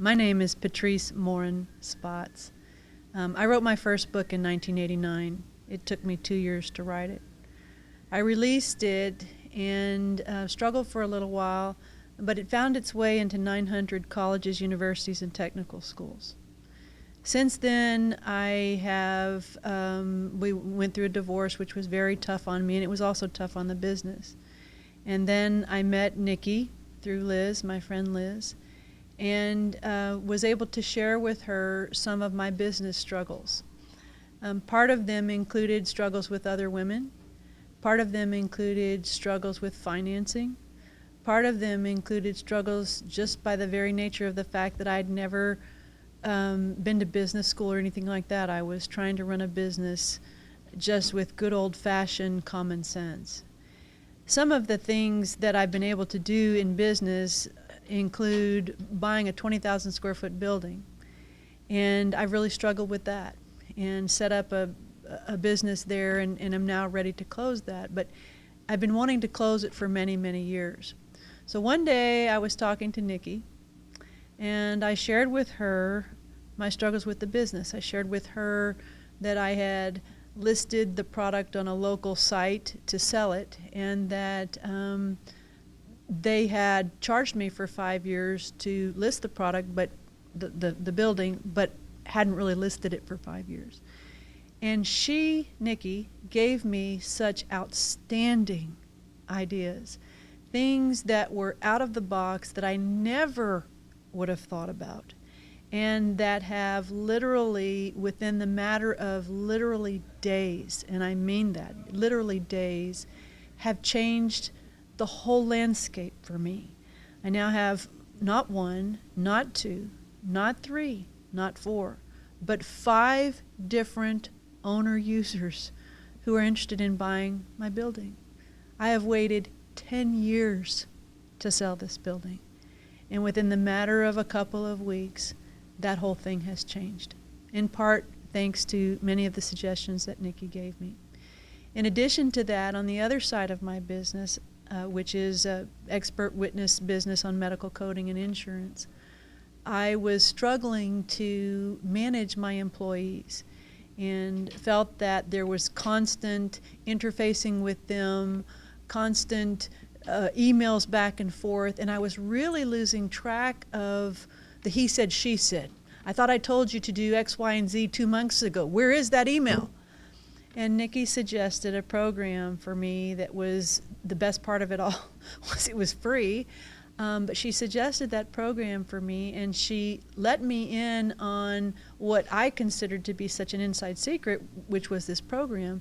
My name is Morin Spatz. I wrote my first book in 1989. It took me 2 years to write it. I released it and struggled for a little while, but it found its way into 900 colleges, universities, and technical schools. Since then, we went through a divorce, which was very tough on me, and it was also tough on the business. And then I met Nikki through Liz, my friend Liz, and was able to share with her some of my business struggles. Part of them included struggles with other women. Part of them included struggles with financing. Part of them included struggles just by the very nature of the fact that I'd never been to business school or anything like that. I was trying to run a business just with good old-fashioned common sense. Some of the things that I've been able to do in business include buying a 20,000 square foot building, and I've really struggled with that and set up a business there, and I'm now ready to close that. But I've been wanting to close it for many, many years. So one day I was talking to Nikki, and I shared with her my struggles with the business. I shared with her that I had listed the product on a local site to sell it, and that they had charged me for 5 years to list the product, but the building, but hadn't really listed it for 5 years. And she, Nikki, gave me such outstanding ideas, things that were out of the box that I never would have thought about, and that have literally, within the matter of literally days, and I mean that, literally days, have changed the whole landscape for me. I now have not one, not two, not three, not four, but 5 different owner-users who are interested in buying my building. I have waited 10 years to sell this building, and within the matter of a couple of weeks, that whole thing has changed, in part thanks to many of the suggestions that Nikki gave me. In addition to that, on the other side of my business, which is expert witness business on medical coding and insurance, I was struggling to manage my employees and felt that there was constant interfacing with them, constant emails back and forth, and I was really losing track of the he said, she said. I thought I told you to do X, Y, and Z 2 months ago. Where is that email? And Nikki suggested a program for me that was, the best part of it all was it was free, but she suggested that program for me, and she let me in on what I considered to be such an inside secret, which was this program,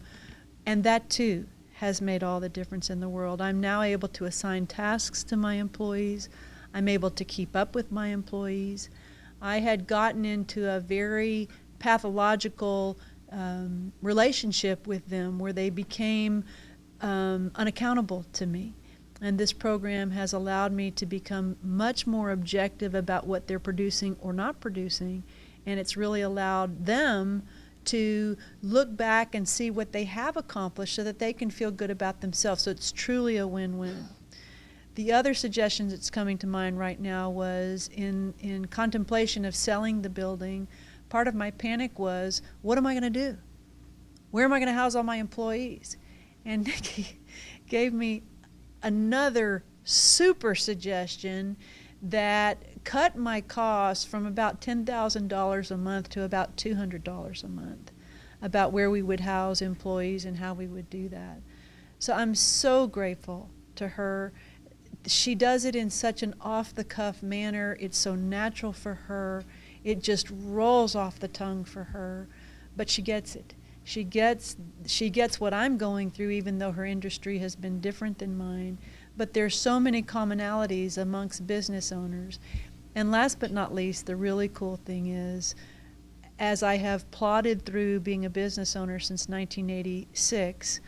and that too has made all the difference in the world. I'm now able to assign tasks to my employees. I'm able to keep up with my employees. I had gotten into a very pathological relationship with them where they became unaccountable to me. And this program has allowed me to become much more objective about what they're producing or not producing, and it's really allowed them to look back and see what they have accomplished so that they can feel good about themselves. So it's truly a win-win. The other suggestion that's coming to mind right now was in contemplation of selling the building, part of my panic was, what am I going to do? Where am I going to house all my employees? And Nikki gave me another super suggestion that cut my costs from about $10,000 a month to about $200 a month, about where we would house employees and how we would do that. So I'm so grateful to her. She does it in such an off-the-cuff manner. It's so natural for her. It just rolls off the tongue for her, but she gets it. She gets what I'm going through, even though her industry has been different than mine. But there's so many commonalities amongst business owners. And last but not least, the really cool thing is, as I have plodded through being a business owner since 1986,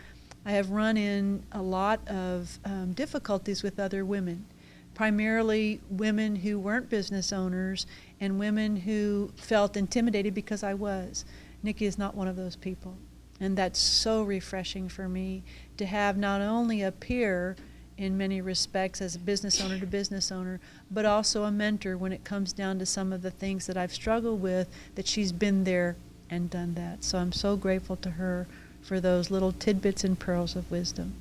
I have run in a lot of difficulties with other women, primarily women who weren't business owners and women who felt intimidated because I was. Nikki is not one of those people, and that's so refreshing for me to have not only a peer in many respects as a business owner to business owner, but also a mentor when it comes down to some of the things that I've struggled with, that she's been there and done that. So I'm so grateful to her for those little tidbits and pearls of wisdom.